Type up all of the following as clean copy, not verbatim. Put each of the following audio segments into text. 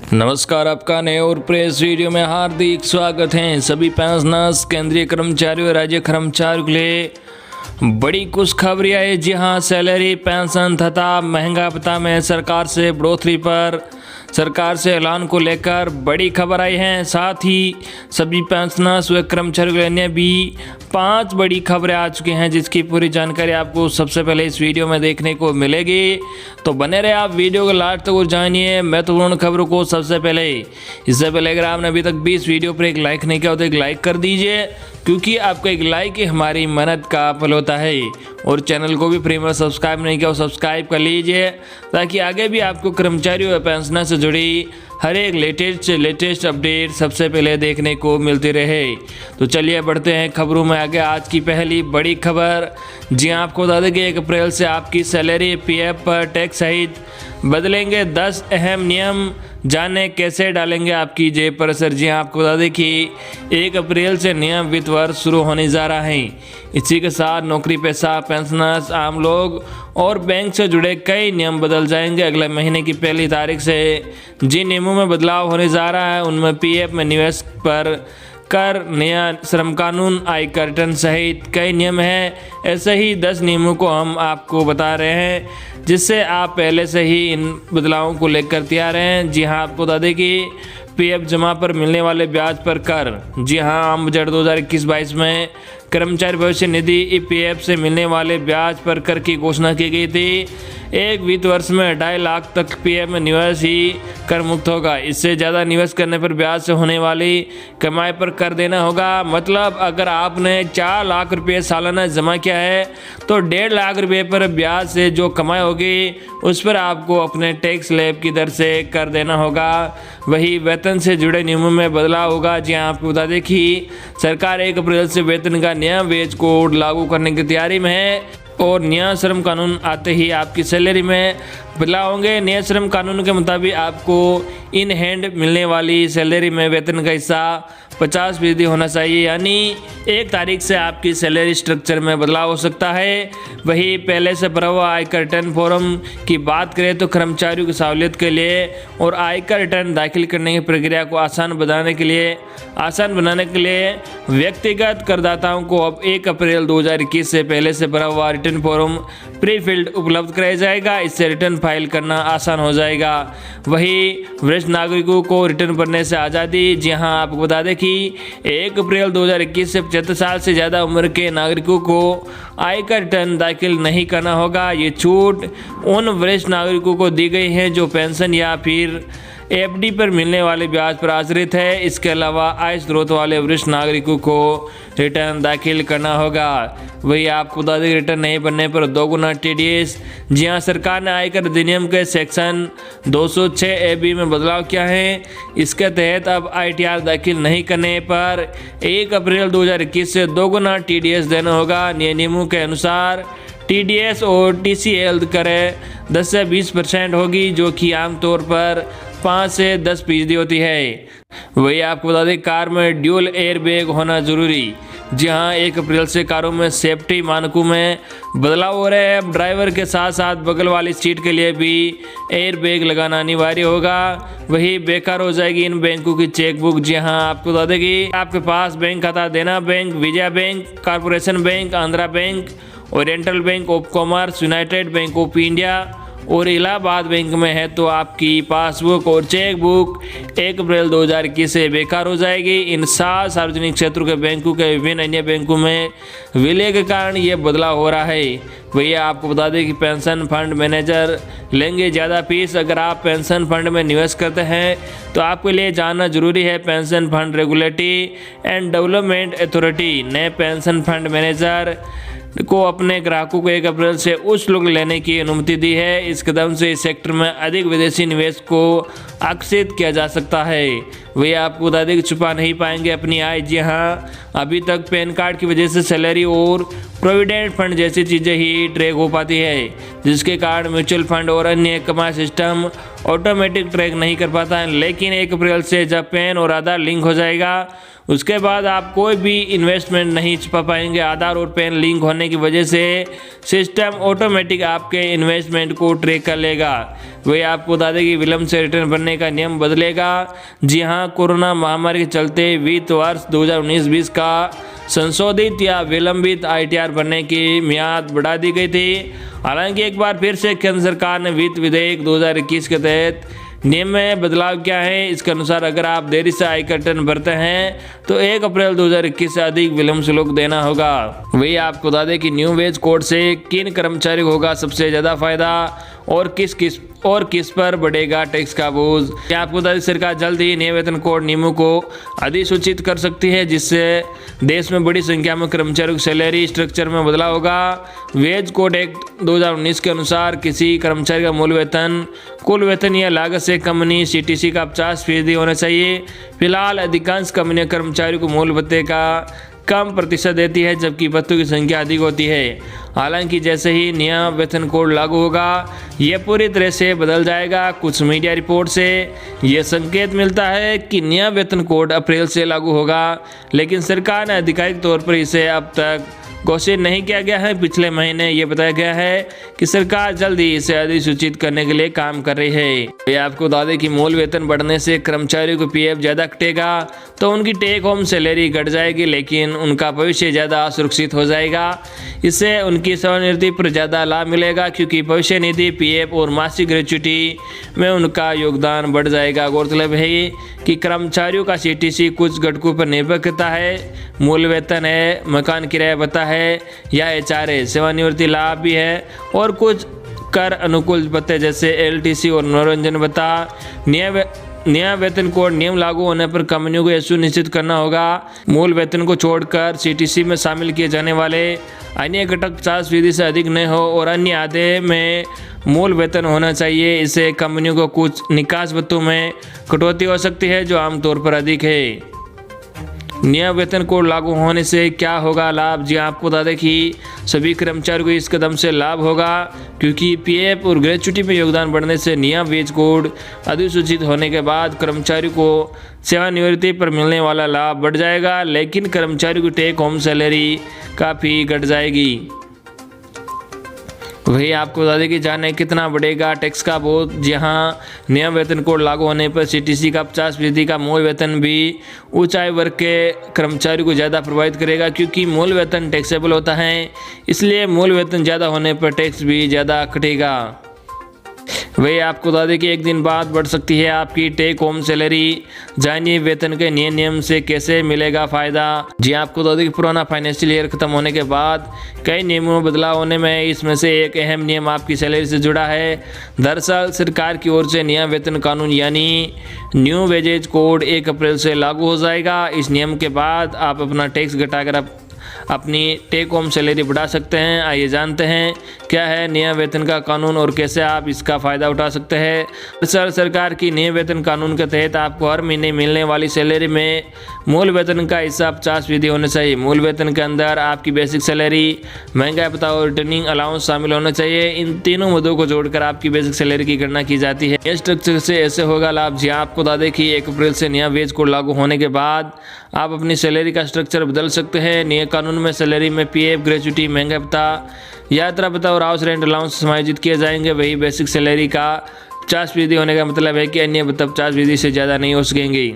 नमस्कार, आपका नए और प्रेस वीडियो में हार्दिक स्वागत है। सभी पेंशनर्स, केंद्रीय कर्मचारियों, राज्य कर्मचारियों के लिए बड़ी खुशखबरी है। जी हां, सैलरी, पेंशन तथा महंगा भत्ता में सरकार से बढ़ोतरी पर सरकार से ऐलान को लेकर बड़ी खबर आई है। साथ ही सभी पेंशनर्स व कर्मचारियों के लिए भी 5 बड़ी खबरें आ चुकी हैं, जिसकी पूरी जानकारी आपको सबसे पहले इस वीडियो में देखने को मिलेगी। तो बने रहे आप वीडियो को लास्ट तक और जानिए महत्वपूर्ण खबरों को सबसे पहले। इससे पहले अगर आपने अभी तक भी इस वीडियो पर एक लाइक नहीं किया तो एक लाइक कर दीजिए, क्योंकि आपका एक लाइक ही हमारी मेहनत का फल होता है। और चैनल को भी फ्री में सब्सक्राइब नहीं किया, सब्सक्राइब कर लीजिए, ताकि आगे भी आपको कर्मचारियों व पेंशनर से जुड़ी हर एक लेटेस्ट अपडेट सबसे पहले देखने को मिलती रहे। तो चलिए बढ़ते हैं खबरों में आगे। आज की पहली बड़ी खबर, जी आपको बता दें कि 1 अप्रैल से आपकी सैलरी, पीएफ पर टैक्स सहित बदलेंगे 10 अहम नियम। जाने कैसे डालेंगे आपकी जेब पर असर। जी आपको बता दें कि 1 अप्रैल से नया वित्त वर्ष शुरू होने जा रहा है। इसी के साथ नौकरी पेशा, पेंशनर्स, आम लोग और बैंक से जुड़े कई नियम बदल जाएंगे। अगले महीने की 1 तारीख से जिन नियमों में बदलाव होने जा रहा है उनमें पीएफ में निवेश पर कर, नया श्रम कानून, आयकर रिटर्न सहित कई नियम हैं। ऐसे ही 10 नियमों को हम आपको बता रहे हैं, जिससे आप पहले से ही इन बदलावों को लेकर तैयार हैं। जी हाँ, आपको बता दें कि पीएफ जमा पर मिलने वाले ब्याज पर कर। जी हाँ, आम बजट 2021-22 में कर्मचारी भविष्य निधि ईपीएफ से मिलने वाले ब्याज पर कर की घोषणा की गई थी। एक वित्त वर्ष में 2.5 लाख तक पीएफ में निवेश ही कर मुक्त होगा। इससे ज़्यादा निवेश करने पर ब्याज से होने वाली कमाई पर कर देना होगा। मतलब अगर आपने 4 लाख रुपये सालाना जमा किया है तो 1.5 लाख रुपये पर ब्याज से जो कमाई होगी उस पर आपको अपने टैक्स स्लैब की दर से कर देना होगा। वही वेतन से जुड़े नियमों में बदलाव होगा। जी हाँ, आपको बता दें कि सरकार 1 अप्रैल से वेतन का नया वेज कोड लागू करने की तैयारी में है और नया श्रम कानून आते ही आपकी सैलरी में बदलाव होंगे। नए श्रम कानून के मुताबिक आपको इन हैंड मिलने वाली सैलरी में वेतन का हिस्सा 50% होना चाहिए, यानी 1 तारीख से आपकी सैलरी स्ट्रक्चर में बदलाव हो सकता है। वही पहले से भरा हुआ आयकर रिटर्न फॉर्म की बात करें तो कर्मचारियों की सहूलियत के लिए और आयकर रिटर्न दाखिल करने की प्रक्रिया को आसान बनाने के लिए व्यक्तिगत करदाताओं को अब 1 अप्रैल 2021 से पहले से भरा हुआ रिटर्न फॉर्म प्री फिल्ड उपलब्ध कराया जाएगा। इससे रिटर्न फाइल करना आसान हो जाएगा। वही वरिष्ठ नागरिकों को रिटर्न भरने से आज़ादी। जी हाँ, आपको बता दें कि 1 अप्रैल 2021 से 75 साल से ज़्यादा उम्र के नागरिकों को आयकर रिटर्न दाखिल नहीं करना होगा। ये छूट उन वरिष्ठ नागरिकों को दी गई है जो पेंशन या फिर एफडी पर मिलने वाले ब्याज पर आश्रित है। इसके अलावा आय स्रोत वाले वरिष्ठ नागरिकों को रिटर्न दाखिल करना होगा। वही आपको बता दें रिटर्न नहीं बनने पर 2 गुना टीडीएस। जी हाँ, सरकार ने आयकर अधिनियम के सेक्शन 206 AB में बदलाव किया है। इसके तहत अब आईटीआर दाखिल नहीं करने पर 1 अप्रैल 2021 से 2 गुना टीडीएस देना होगा। नए नियमों के अनुसार टीडीएस और टीसीएल करें 10 से 20% होगी, जो कि आमतौर पर 5 से 10% होती है। वही आपको बता दें कार में ड्यूल एयर बैग होना जरूरी। जी हाँ, 1 अप्रैल से कारों में सेफ्टी मानकों में बदलाव हो रहे हैं। ब्राइवर के साथ साथ बगल वाली सीट के लिए भी एयर बैग लगाना अनिवार्य होगा। वही बेकार हो जाएगी इन बैंकों की चेकबुक। जी हाँ, आपको बता दें कि आपके पास बैंक खाता देना bank, Vijaya bank, corporation bank, Andhra bank, oriental bank of commerce, United bank of India और इलाहाबाद बैंक में है तो आपकी पासबुक और चेकबुक 1 अप्रैल 2021 से बेकार हो जाएगी। इन 7 सार्वजनिक क्षेत्रों के बैंकों के विभिन्न अन्य बैंकों में विलय के कारण ये बदलाव हो रहा है। भैया आपको बता दें कि पेंशन फंड मैनेजर लेंगे ज़्यादा फीस। अगर आप पेंशन फंड में निवेश करते हैं तो आपके लिए जानना जरूरी है। Pension fund regulatory and development authority ने पेंशन फंड मैनेजर को अपने ग्राहकों को 1 अप्रैल से उच्च शुल्क लेने की अनुमति दी है। इस कदम से इस सेक्टर में अधिक विदेशी निवेश को आकर्षित किया जा सकता है। वे आपको बता दें कि छुपा नहीं पाएंगे अपनी आय। जी हाँ, अभी तक पैन कार्ड की वजह से सैलरी और प्रोविडेंट फंड जैसी चीज़ें ही ट्रैक हो पाती है, जिसके कारण म्यूचुअल फंड और अन्य कमाई सिस्टम ऑटोमेटिक ट्रैक नहीं कर पाता है। लेकिन 1 अप्रैल से जब पैन और आधार लिंक हो जाएगा उसके बाद आप कोई भी इन्वेस्टमेंट नहीं छुपा पाएंगे। आधार और पैन लिंक होने की वजह से सिस्टम ऑटोमेटिक आपके इन्वेस्टमेंट को ट्रैक कर लेगा। वही आपको बता दें कि विलंब से रिटर्न भरने का नियम बदलेगा। जी हां, कोरोना महामारी के चलते वित्त वर्ष 2019-20 का संशोधित या विलंबित ITR भरने की मियाद बढ़ा दी गई थी। हालांकि एक बार फिर से केंद्र सरकार ने वित्त विधेयक 2021 के तहत नियम में बदलाव किया है। इसके अनुसार अगर आप देरी से आयकर रिटर्न भरते हैं तो 1 अप्रैल 2021 से अधिक विलंब शुल्क देना होगा। वही आपको बता दें कि न्यू वेज कोड से किन कर्मचारियों को होगा सबसे ज़्यादा फायदा और किस पर बढ़ेगा टैक्स का बोझ। क्या आपको बता दें सरकार जल्द ही नए वेतन कोड नियमों को अधिसूचित कर सकती है, जिससे देश में बड़ी संख्या में कर्मचारियों की सैलरी स्ट्रक्चर में बदलाव होगा। वेज कोड एक्ट 2019 के अनुसार किसी कर्मचारी का मूल वेतन कुल वेतन या लागत से कम नहीं CTC का 50% होना चाहिए। फिलहाल अधिकांश कंपनियां कर्मचारियों को मूल भत्ते का कम प्रतिशत देती है, जबकि भत्तों की संख्या अधिक होती है। हालांकि जैसे ही नया वेतन कोड लागू होगा यह पूरी तरह से बदल जाएगा। कुछ मीडिया रिपोर्ट से यह संकेत मिलता है कि नया वेतन कोड अप्रैल से लागू होगा, लेकिन सरकार ने आधिकारिक तौर पर इसे अब तक घोषित नहीं किया गया है। पिछले महीने ये बताया गया है कि सरकार जल्द ही इसे अधिसूचित करने के लिए काम कर रही है। ये आपको बता दें कि मूल वेतन बढ़ने से कर्मचारियों को PF ज़्यादा कटेगा तो उनकी टेक होम सैलरी घट जाएगी, लेकिन उनका भविष्य ज़्यादा सुरक्षित हो जाएगा। इससे उनकी सेवानिवृत्ति पर ज़्यादा लाभ मिलेगा, क्योंकि भविष्य निधि PF और मासिक ग्रेच्युटी में उनका योगदान बढ़ जाएगा। गौरतलब है कि कर्मचारियों का CTC कुछ घटकों पर निर्भर करता है। मूल वेतन है, मकान किराया भत्ता है या HRA, सेवानिवृत्ति लाभ भी है और कुछ कर अनुकूल भत्ते जैसे LTC और मनोरंजन भत्ता। नया वेतन कोड नियम लागू होने पर कंपनियों को यह सुनिश्चित करना होगा मूल वेतन को छोड़कर CTC में शामिल किए जाने वाले अन्य घटक 50% से अधिक न हो और अन्य आधे में मूल वेतन होना चाहिए। इससे कंपनियों को कुछ निकास भत्तों में कटौती हो सकती है, जो आमतौर पर अधिक है। नया वेतन कोड लागू होने से क्या होगा लाभ? जी आपको बता दें कि सभी कर्मचारियों को इस कदम से लाभ होगा, क्योंकि PF और ग्रेच्युटी में योगदान बढ़ने से नया वेज कोड अधिसूचित होने के बाद कर्मचारियों को सेवानिवृत्ति पर मिलने वाला लाभ बढ़ जाएगा, लेकिन कर्मचारियों की टेक होम सैलरी काफ़ी घट जाएगी। वही आपको बता दें कि जाने कितना बढ़ेगा टैक्स का बोझ। जहाँ नया वेतन कोड लागू होने पर CTC का 50% का मूल वेतन भी उच्च आय वर्ग के कर्मचारियों को ज़्यादा प्रभावित करेगा, क्योंकि मूल वेतन टैक्सेबल होता है, इसलिए मूल वेतन ज़्यादा होने पर टैक्स भी ज़्यादा कटेगा। वही आपको बता दें कि एक दिन बाद बढ़ सकती है आपकी टेक होम सैलरी। जानिए वेतन के नए नियम से कैसे मिलेगा फ़ायदा। जी आपको बता दें कि पुराना फाइनेंशियल ईयर खत्म होने के बाद कई नियमों में बदलाव होने में इसमें से एक अहम नियम आपकी सैलरी से जुड़ा है। दरअसल सरकार की ओर से नया वेतन कानून यानी न्यू वेजेज कोड 1 अप्रैल से लागू हो जाएगा। इस नियम के बाद आप अपना टैक्स घटाकर अपनी टेक होम सैलरी बढ़ा सकते हैं। आइए जानते हैं क्या है नया वेतन का कानून और कैसे आप इसका फ़ायदा उठा सकते हैं। सरकार की नए वेतन कानून के तहत आपको हर महीने मिलने वाली सैलरी में मूल वेतन का हिस्सा 50% होना चाहिए। मूल वेतन के अंदर आपकी बेसिक सैलरी, महंगाई भत्ता और रिटर्निंग अलाउंस शामिल होना चाहिए। इन तीनों मुद्दों को जोड़कर आपकी बेसिक सैलरी की गणना की जाती है। इस स्ट्रक्चर से ऐसे होगा लाभ। जी आपको बता दें कि 1 अप्रैल से नया वेज कोड लागू होने के बाद आप अपनी सैलरी का स्ट्रक्चर बदल सकते हैं। नए कानून में सैलरी में PF, ग्रेच्युटी, महंगाई भत्ता, यात्रा भत्ता और हाउस रेंट अलाउंस समायोजित किए जाएंगे। वही बेसिक सैलरी का 50% होने का मतलब है कि अन्य भत्ता 50% से ज़्यादा नहीं हो सकेंगे।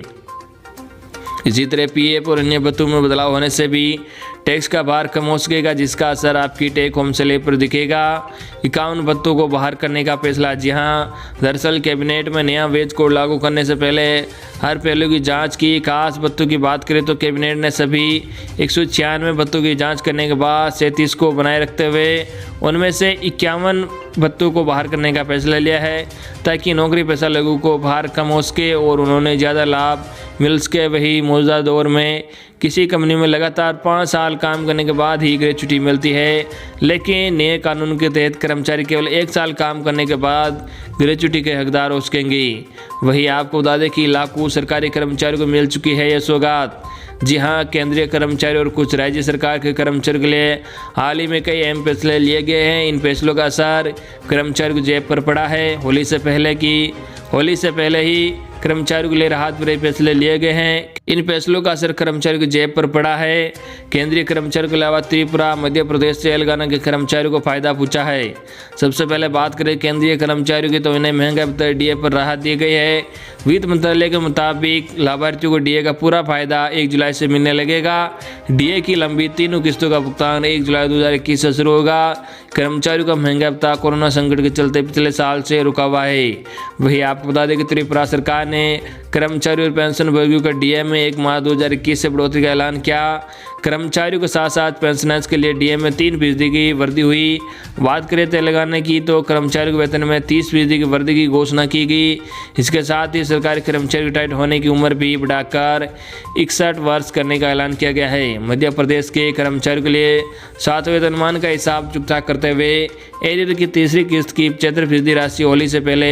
इसी तरह PF और अन्य भत्तों में बदलाव होने से भी टैक्स का भार कम हो सकेगा, जिसका असर आपकी टेक होम सैलरी पर दिखेगा। 51 भत्तों को बाहर करने का फैसला। जी हाँ, दरअसल कैबिनेट में नया वेज कोड लागू करने से पहले हर पहलू की जांच की। खास भत्तों की बात करें तो कैबिनेट ने सभी 196 भत्तों की जांच करने के बाद 37 को बनाए रखते हुए उनमें से 51 भत्तों को बाहर करने का फैसला लिया है, ताकि नौकरी पेशा लोगों को भार कम हो सके और उन्होंने ज़्यादा लाभ मिल सके। वही मौजूदा दौर में किसी कंपनी में लगातार 5 साल काम करने के बाद ही ग्रेच्युटी मिलती है, लेकिन नए कानून के तहत कर्मचारी केवल 1 साल काम करने के बाद ग्रेच्युटी के हकदार हो सकेंगे। वही आपको बता दें कि लाखों सरकारी कर्मचारियों को मिल चुकी है यह सौगात। जी हाँ, केंद्रीय कर्मचारी और कुछ राज्य सरकार के कर्मचारियों के लिए हाल ही में कई अहम फैसले लिए गए हैं। इन फैसलों का असर कर्मचारियों की जेब पर पड़ा है। होली से पहले ही कर्मचारियों के लिए राहत भरे फैसले लिए गए हैं। इन फैसलों का असर कर्मचारियों की जेब पर पड़ा है। केंद्रीय कर्मचारियों के अलावा त्रिपुरा, मध्य प्रदेश, तेलंगाना के कर्मचारियों को फायदा पहुंचा है। सबसे पहले बात करें केंद्रीय कर्मचारियों की, तो इन्हें महंगा भत्ता डीए पर राहत दी गई है। वित्त मंत्रालय के मुताबिक लाभार्थियों को डीए का पूरा फायदा 1 जुलाई से मिलने लगेगा। डीए की लंबी 3 किस्तों का भुगतान 1 जुलाई 2021 से शुरू होगा। कर्मचारियों का महंगा भत्ता कोरोना संकट के चलते पिछले साल से रुका हुआ है। वही आपको बता दें कि त्रिपुरा सरकार ने कर्मचारियों और पेंशन भोगियों का डीए में 1 मार्च 2021 से बढ़ोतरी का ऐलान किया। कर्मचारियों के साथ साथ पेंशनर्स के लिए डीए में 3% की वृद्धि हुई। बात करें तेलंगाना की, तो कर्मचारियों के वेतन में 30% की वृद्धि की घोषणा की गई। इसके साथ ही सरकारी कर्मचारी रिटायर्ड होने की उम्र भी बढ़ाकर 61 वर्ष करने का ऐलान किया गया है। मध्य प्रदेश के कर्मचारियों के लिए 7वें वेतनमान का हिसाब चुकता करते हुए एरियर की तीसरी किस्त की 75% राशि होली से पहले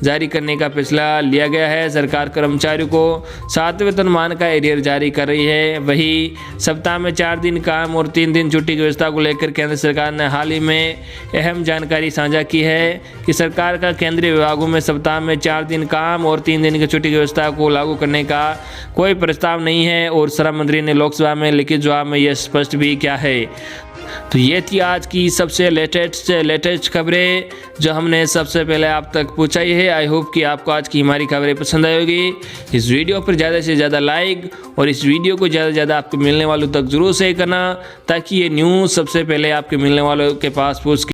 जारी करने का फैसला लिया गया है। सरकार कर्मचारियों को 7वें वेतनमान का एरियर जारी कर रही है। वही सप्ताह में 4 दिन काम और 3 दिन छुट्टी की व्यवस्था को लेकर केंद्र सरकार ने हाल ही में अहम जानकारी साझा की है कि सरकार का केंद्रीय विभागों में सप्ताह में 4 दिन काम और 3 दिन की छुट्टी की व्यवस्था को लागू करने का कोई प्रस्ताव नहीं है। और श्रम मंत्री ने लोकसभा में लिखित जवाब में यह स्पष्ट भी किया है। तो ये थी आज की सबसे लेटेस्ट खबरें जो हमने सबसे पहले आप तक पहुंचाई है। आई होप कि आपको आज की हमारी खबरें पसंद आई होगी। इस वीडियो पर ज़्यादा से ज़्यादा लाइक और इस वीडियो को ज़्यादा से ज़्यादा आपको मिलने वालों तक जरूर शेयर करना, ताकि ये न्यूज़ सबसे पहले आपके मिलने वालों के पास पहुँच